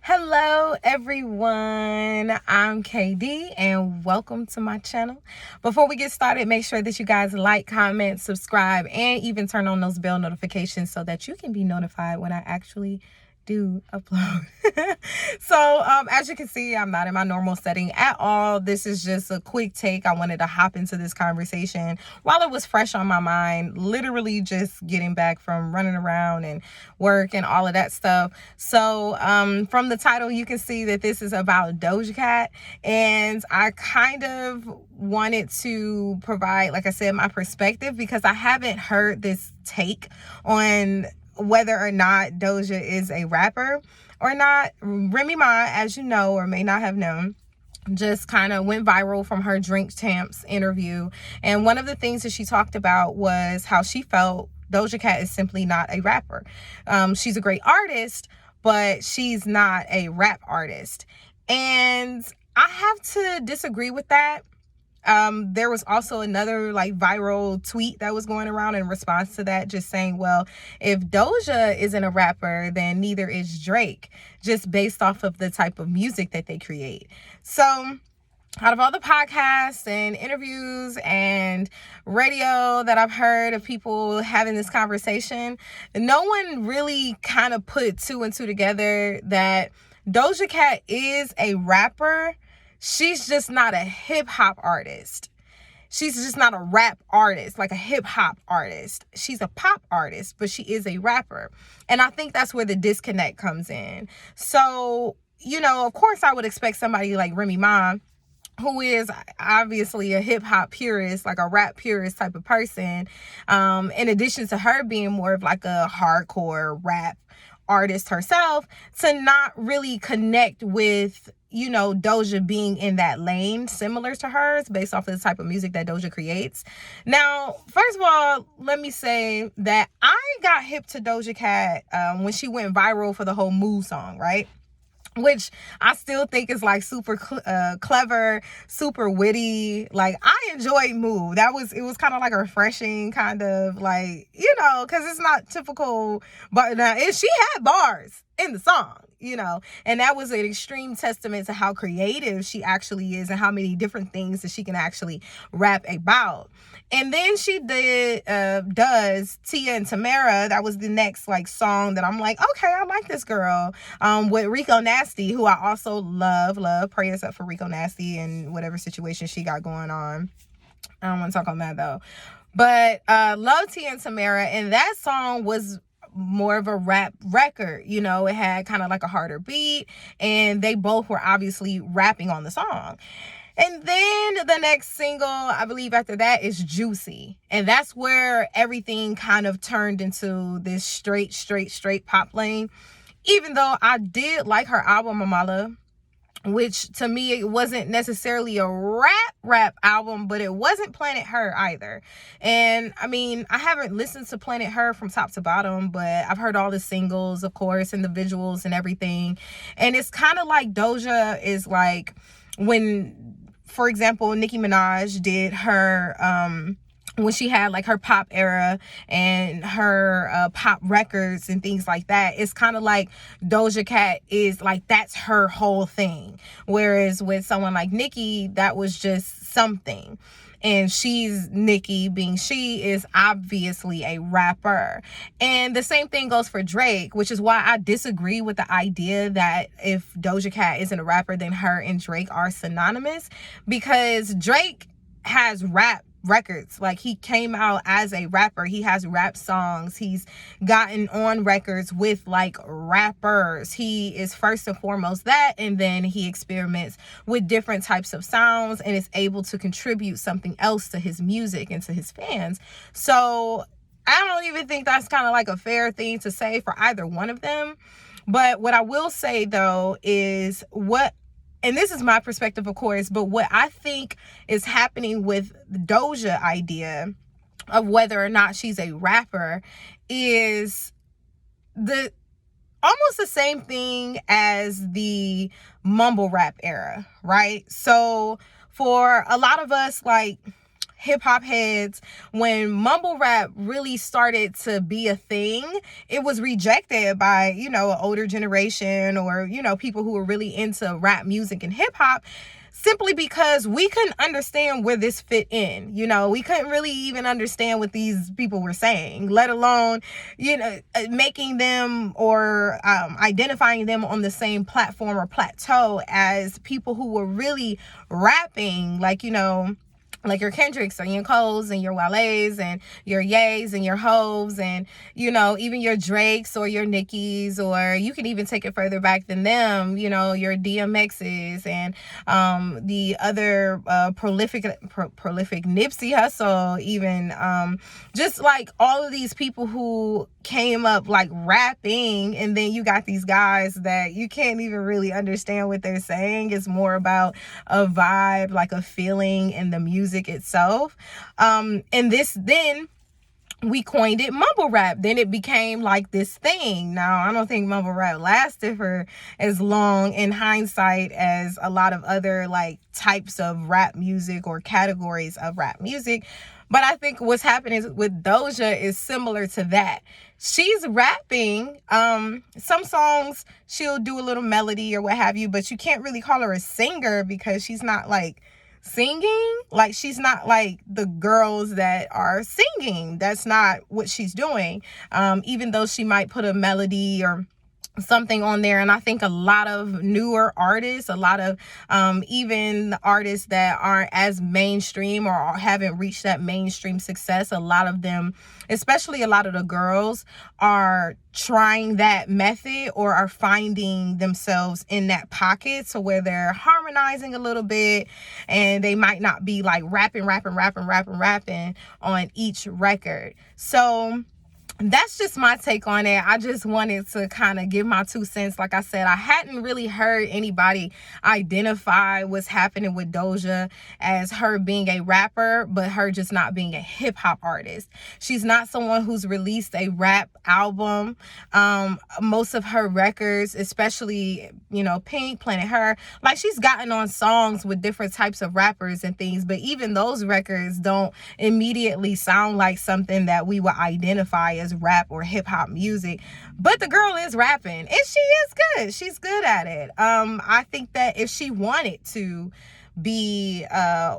Hello everyone, I'm KD and welcome to my channel. Before we get started, make sure that you guys like, comment, subscribe, and even turn on those bell notifications so that you can be notified when I actually do upload. As you can see, I'm not in my normal setting at all. This is just a quick take. I wanted to hop into this conversation while it was fresh on my mind, literally just getting back from running around and work and all of that stuff. From the title, you can see that this is about Doja Cat, and I kind of wanted to provide, like I said, my perspective because I haven't heard this take on whether or not Doja is a rapper or not. Remy Ma, as you know or may not have known, just kind of went viral from her Drink Champs interview. And one of the things that she talked about was how she felt Doja Cat is simply not a rapper. She's a great artist, but she's not a rap artist. And I have to disagree with that. There was also another viral tweet that was going around in response to that, just saying, well, if Doja isn't a rapper, then neither is Drake, just based off of the type of music that they create. So out of all the podcasts and interviews and radio that I've heard of people having this conversation, no one really kind of put two and two together that Doja Cat is a rapper. She's just not a hip hop artist. She's just not a rap artist, like a hip hop artist. She's a pop artist, but she is a rapper. And I think that's where the disconnect comes in. So, of course I would expect somebody like Remy Ma, who is obviously a hip hop purist, like a rap purist type of person, in addition to her being more of like a hardcore rap artist herself, to not really connect with Doja being in that lane similar to hers based off of the type of music that Doja creates. Now, first of all, let me say that I got hip to Doja Cat when she went viral for the whole Move song, right? Which I still think is super clever, super witty. Like, I enjoyed Move. It was kind of like a refreshing kind of because it's not typical, but she had bars in the song, and that was an extreme testament to how creative she actually is and how many different things that she can actually rap about. And then she does Tia and Tamara. That was the next song that I'm like, okay, I like this girl. With Rico Nasty, who I also love. Prayers up for Rico Nasty and whatever situation she got going on. I don't want to talk on that though. But love Tia and Tamara, and that song was more of a rap record. It had kind of like a harder beat, and they both were obviously rapping on the song. And then the next single, I believe after that, is Juicy. And that's where everything kind of turned into this straight pop lane. Even though I did like her album, Mamala, which to me, it wasn't necessarily a rap album, but it wasn't Planet Her either. And I mean, I haven't listened to Planet Her from top to bottom, but I've heard all the singles, of course, and the visuals and everything. And it's kind of like Doja is like when, for example, Nicki Minaj did her, when she had her pop era and her pop records and things like that. It's kind of like Doja Cat is that's her whole thing. Whereas with someone like Nicki, that was just something. And she's, Nicki being she, is obviously a rapper. And the same thing goes for Drake, which is why I disagree with the idea that if Doja Cat isn't a rapper, then her and Drake are synonymous. Because Drake has rap records. He came out as a rapper. He has rap songs. He's gotten on records with rappers. He is first and foremost that, and then he experiments with different types of sounds and is able to contribute something else to his music and to his fans. So I don't even think that's kind of a fair thing to say for either one of them. But what I will say though is and this is my perspective, of course, but what I think is happening with the Doja idea of whether or not she's a rapper is almost the same thing as the mumble rap era, right? So for a lot of us, hip-hop heads, when mumble rap really started to be a thing, it was rejected by, you know, an older generation, or, you know, people who were really into rap music and hip-hop, simply because we couldn't understand where this fit in. You know, we couldn't really even understand what these people were saying, let alone, you know, making them or identifying them on the same platform or plateau as people who were really rapping, like, you know, like your Kendricks or your Coles and your Wale's and your Ye's and your Hoves, and, you know, even your Drakes or your Nickies, or you can even take it further back than them, you know, your DMX's and the other prolific Nipsey Hussle, even just like all of these people who came up like rapping, and then you got these guys that you can't even really understand what they're saying. It's more about a vibe, like a feeling in the music itself. And this, then we coined it mumble rap. Then it became like this thing. Now, I don't think mumble rap lasted for as long in hindsight as a lot of other like types of rap music or categories of rap music. But I think what's happening with Doja is similar to that. She's rapping. Some songs she'll do a little melody or what have you, but you can't really call her a singer because she's not like singing. Like, she's not like the girls that are singing. That's not what she's doing. Even though she might put a melody or something on there. And I think a lot of newer artists, a lot of even artists that aren't as mainstream or haven't reached that mainstream success, a lot of them, especially a lot of the girls, are trying that method or are finding themselves in that pocket, so where they're harmonizing a little bit, and they might not be like rapping on each record. So that's just my take on it. I just wanted to kind of give my 2 cents. Like I said, I hadn't really heard anybody identify what's happening with Doja as her being a rapper, but her just not being a hip hop artist. She's not someone who's released a rap album. Most of her records, especially, you know, Pink, Planet Her, like, she's gotten on songs with different types of rappers and things, but even those records don't immediately sound like something that we would identify as rap or hip hop music. But the girl is rapping, and she is good. She's good at it. I think that if she wanted to be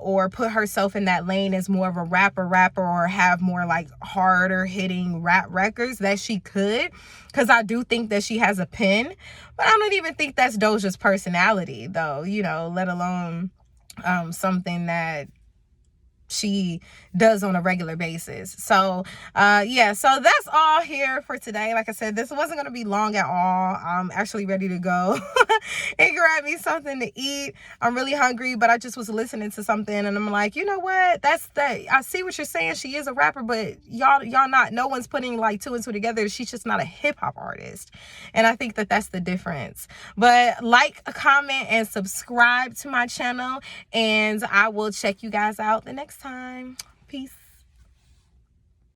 or put herself in that lane as more of a rapper or have more like harder hitting rap records, that she could, because I do think that she has a pen. But I don't even think that's Doja's personality, though, you know, let alone something that she does on a regular basis. So yeah, so that's all here for today. Like I said, this wasn't going to be long at all. I'm actually ready to go and grab me something to eat. I'm really hungry, but I just was listening to something and I'm like, you know what, that's that. I see what you're saying. She is a rapper, but y'all not, no one's putting like 2 and 2 together. She's just not a hip-hop artist, and I think that that's the difference. But like, comment, and subscribe to my channel, and I will check you guys out the next time. Peace.